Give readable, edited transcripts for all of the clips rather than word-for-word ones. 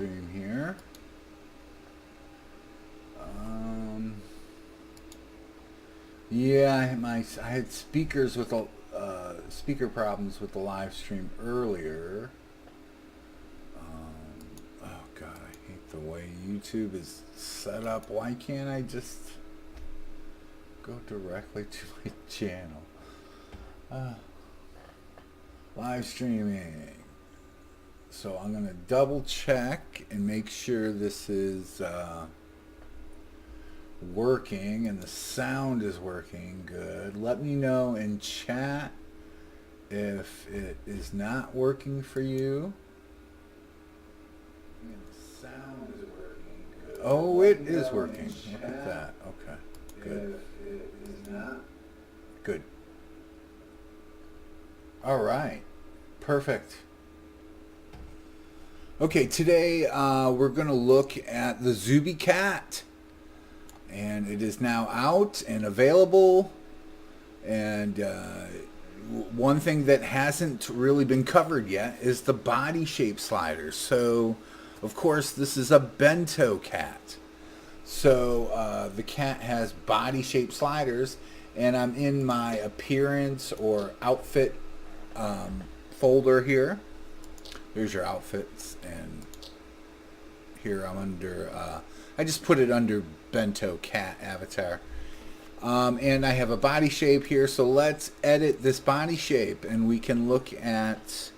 stream here. Yeah, I had speakers with speaker problems with the live stream earlier. Oh God, I hate the way YouTube is set up. Why can't I just go directly to my channel? Live streaming. So I'm gonna double check and make sure this is working and the sound is working good. Let me know in chat if it is not working for you. And the sound is working good. Oh, it is working. Look at that. Okay, good. If it is not, good. All right, perfect. Okay, today we're going to look at the Zooby Cat. And it is now out and available. And one thing that hasn't really been covered yet is the body shape sliders. So, of course, this is a bento cat. So the cat has body shape sliders. And I'm in my appearance or outfit folder here. There's your outfits. And here I'm under... I just put it under bento cat avatar. And I have a body shape here, so let's edit this body shape and we can look at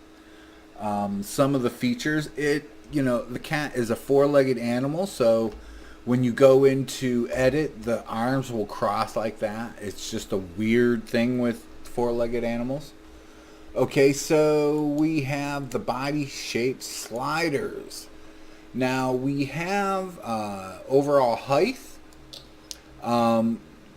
some of the features. The cat is a four-legged animal, so when you go into edit, the arms will cross like that. It's just a weird thing with four-legged animals. Okay, so we have the body shape sliders. Now we have overall height.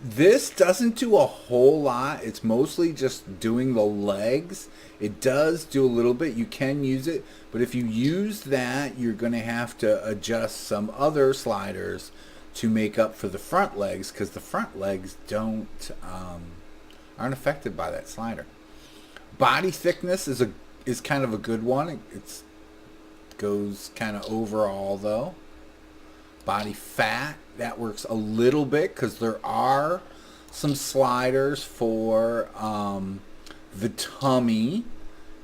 This doesn't do a whole lot. It's mostly just doing the legs. It does do a little bit. You can use it, but if you use that, you're going to have to adjust some other sliders to make up for the front legs, because the front legs aren't affected by that slider. Body thickness is kind of a good one. It's goes kind of overall though. Body fat, that works a little bit because there are some sliders for the tummy,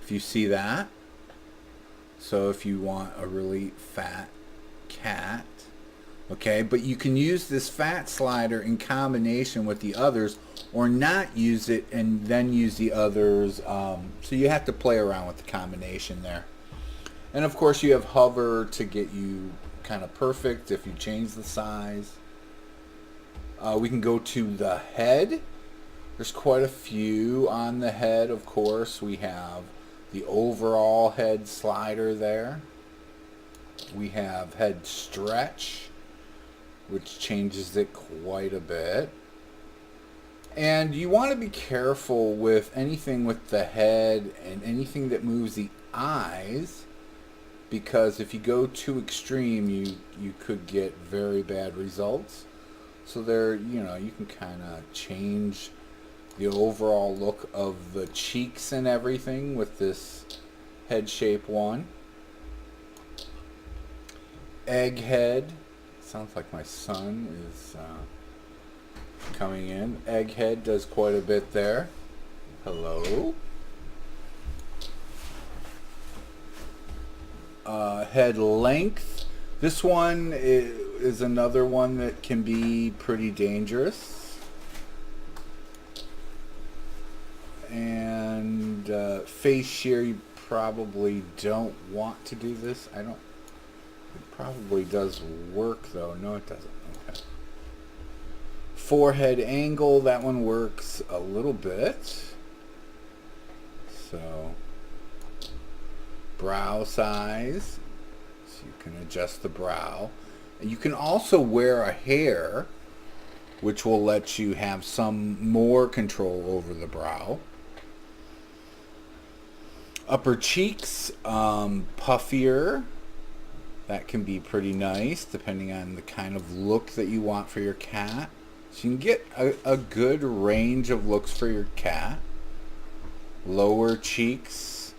if you see that. So if you want a really fat cat, okay, but you can use this fat slider in combination with the others, or not use it and then use the others. So you have to play around with the combination there. And of course you have hover to get you kind of perfect if you change the size. We can go to the head. There's quite a few on the head, of course. We have the overall head slider there. We have head stretch, which changes it quite a bit. And you want to be careful with anything with the head and anything that moves the eyes, because if you go too extreme, you could get very bad results. So there, you can kind of change the overall look of the cheeks and everything with this head shape one. Egghead. Sounds like my son is coming in. Egghead does quite a bit there. Hello. Head length. This one is another one that can be pretty dangerous. And face shear, you probably don't want to do this. It probably does work though. No, it doesn't. Okay. Forehead angle, that one works a little bit. So brow size, so you can adjust the brow. And you can also wear a hair, which will let you have some more control over the brow. Upper cheeks, puffier. That can be pretty nice depending on the kind of look that you want for your cat. So you can get a good range of looks for your cat. Lower cheeks.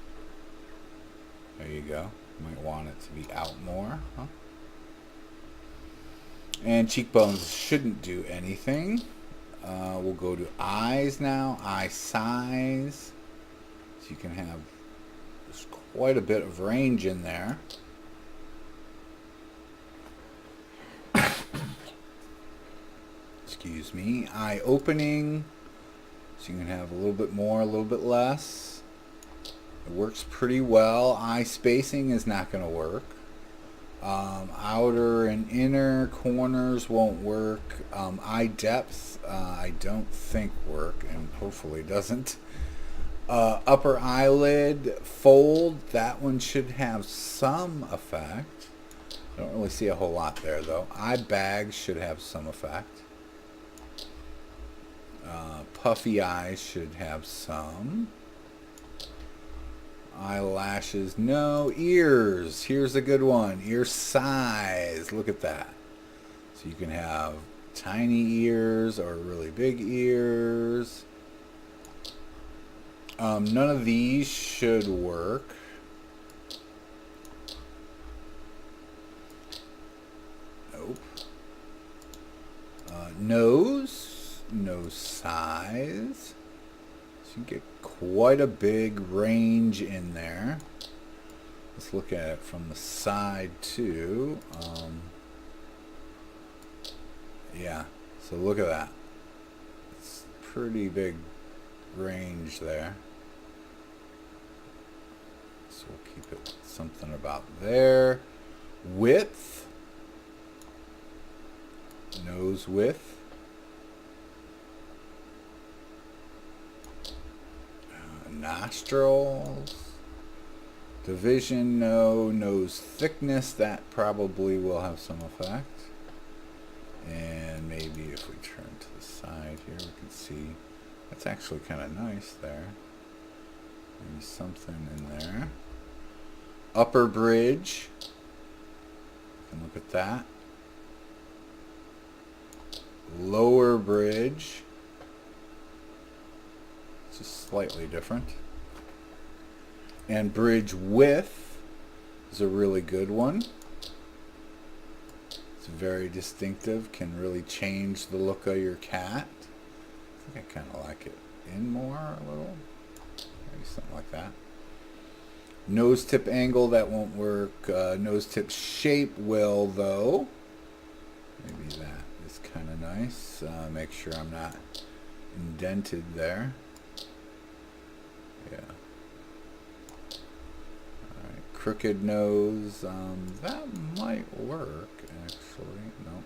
There you go. Might want it to be out more, huh? And cheekbones shouldn't do anything. We'll go to eyes now. Eye size. So you can have, there's quite a bit of range in there. Excuse me. Eye opening. So you can have a little bit more, a little bit less. It works pretty well. Eye spacing is not going to work. Outer and inner corners won't work. Eye depth, I don't think work, and hopefully doesn't. Upper eyelid fold, that one should have some effect. Don't really see a whole lot there though. Eye bags should have some effect. Puffy eyes should have some. Eyelashes, no. Ears, here's a good one. Ear size, look at that. So you can have tiny ears or really big ears. None of these should work. Nope. Nose size. So you get quite a big range in there. Let's look at it from the side too. Yeah, so look at that. It's pretty big range there. So we'll keep it something about there. Width. Nose width. Nostrils. Division, no. Nose thickness, that probably will have some effect. And maybe if we turn to the side here, we can see that's actually kind of nice there. Maybe something in there. Upper bridge. You can look at that. Lower bridge. Just slightly different. And bridge width is a really good one. It's very distinctive, can really change the look of your cat. I think I kind of like it in more a little. Maybe something like that. Nose tip angle, that won't work. Nose tip shape will though. Maybe that is kind of nice. Make sure I'm not indented there. Yeah. Alright, crooked nose. That might work, actually. No.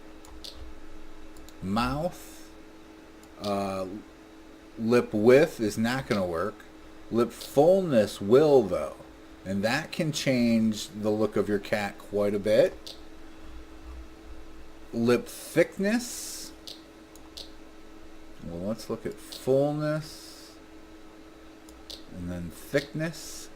Mouth. Lip width is not going to work. Lip fullness will, though. And that can change the look of your cat quite a bit. Lip thickness. Well, let's look at fullness. And then thickness.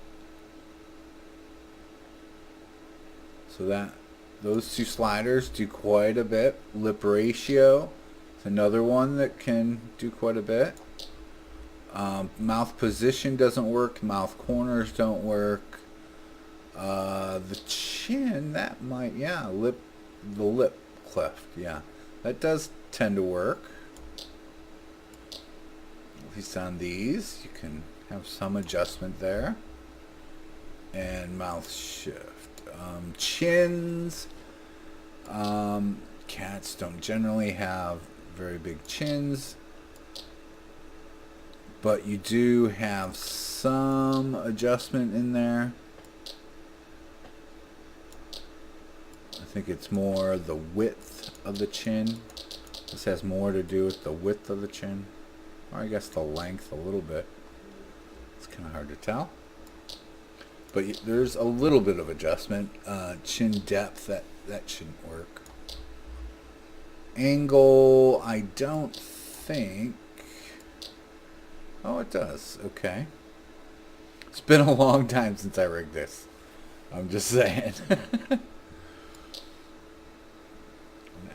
So that those two sliders do quite a bit. Lip ratio is another one that can do quite a bit. Mouth position doesn't work. Mouth corners don't work. The chin, that might, yeah, the lip cleft, yeah. That does tend to work. At least on these, you can have some adjustment there. And mouth shift. Chins. Cats don't generally have very big chins, but you do have some adjustment in there. I think it's more the width of the chin. This has more to do with the width of the chin, or I guess the length a little bit. It's kind of hard to tell, but there's a little bit of adjustment. Chin depth, that shouldn't work. Angle, I don't think. Oh, it does. Okay. It's been a long time since I rigged this. I'm just saying.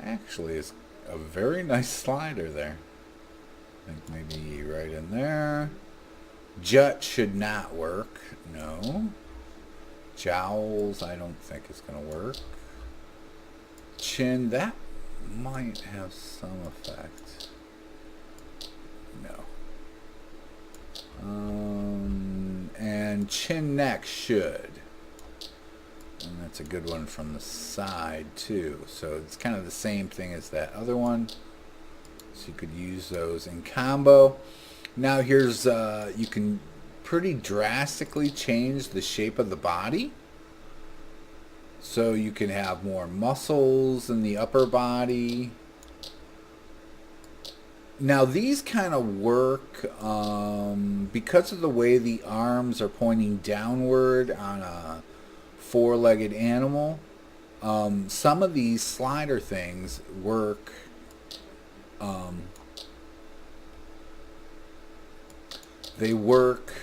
Actually, it's a very nice slider there. I think maybe right in there. Jut should not work. No. Jowls, I don't think it's going to work. Chin, that might have some effect. No. And chin neck should. And that's a good one from the side too. So it's kind of the same thing as that other one. So you could use those in combo. Now here's, you can pretty drastically change the shape of the body. So you can have more muscles in the upper body. Now these kind of work because of the way the arms are pointing downward on a four-legged animal. Some of these slider things work they work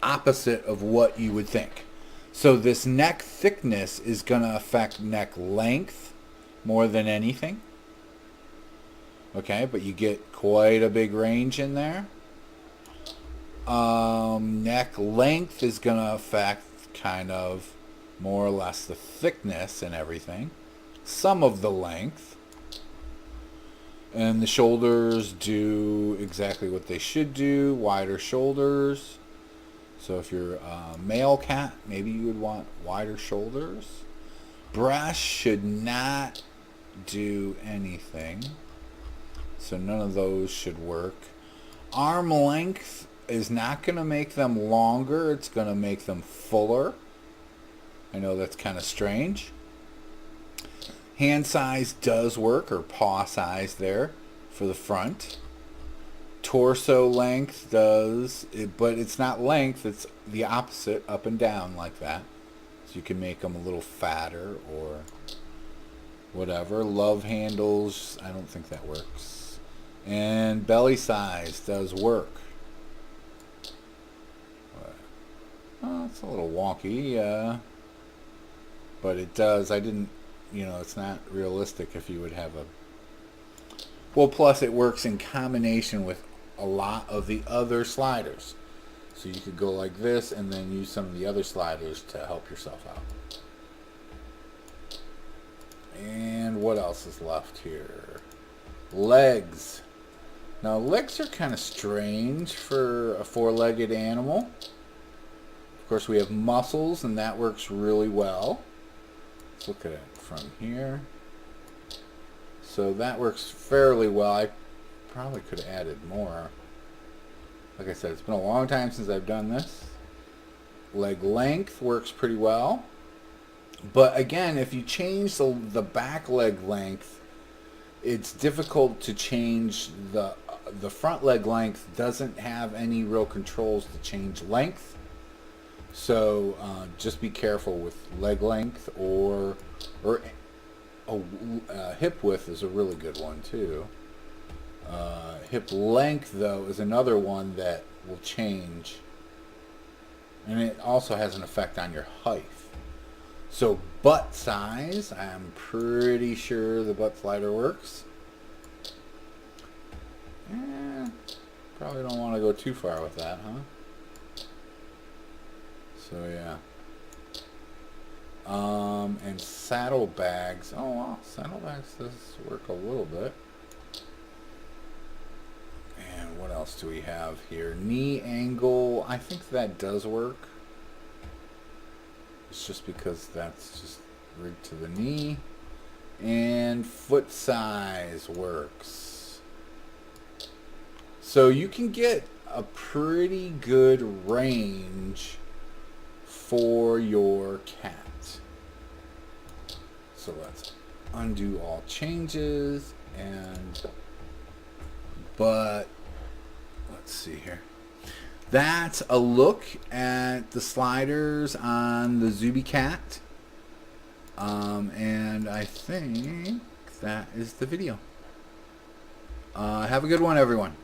opposite of what you would think. So this neck thickness is going to affect neck length more than anything. Okay, but you get quite a big range in there. Neck length is going to affect kind of more or less the thickness and everything. Some of the length. And the shoulders do exactly what they should do. Wider shoulders. So if you're a male cat, maybe you would want wider shoulders. Breast should not do anything. So none of those should work. Arm length is not going to make them longer. It's going to make them fuller. I know that's kind of strange. Hand size does work, or paw size there for the front. Torso length does, but it's not length. It's the opposite, up and down like that. So you can make them a little fatter or whatever. Love handles, I don't think that works. And belly size does work. Oh, it's a little wonky, but it does. I didn't, it's not realistic if you would have a... Well, plus it works in combination with a lot of the other sliders. So you could go like this and then use some of the other sliders to help yourself out. And what else is left here? Legs. Now legs are kind of strange for a four-legged animal. Of course we have muscles and that works really well. Let's look at it from here. So that works fairly well. I probably could have added more. Like I said, it's been a long time since I've done this. Leg length works pretty well. But again, if you change the back leg length, it's difficult to change the front leg length. Doesn't have any real controls to change length. So just be careful with leg length or hip width is a really good one too. Hip length though is another one that will change, and it also has an effect on your height. So butt size, I'm pretty sure the butt slider works. Probably don't want to go too far with that, huh? So yeah. And saddlebags. Oh wow, saddlebags does work a little bit. And what else do we have here? Knee angle. I think that does work. It's just because that's just rigged to the knee. And foot size works. So you can get a pretty good range for your cat. So let's undo all changes but let's see here. That's a look at the sliders on the Zooby Cat. And I think that is the video. Have a good one, everyone.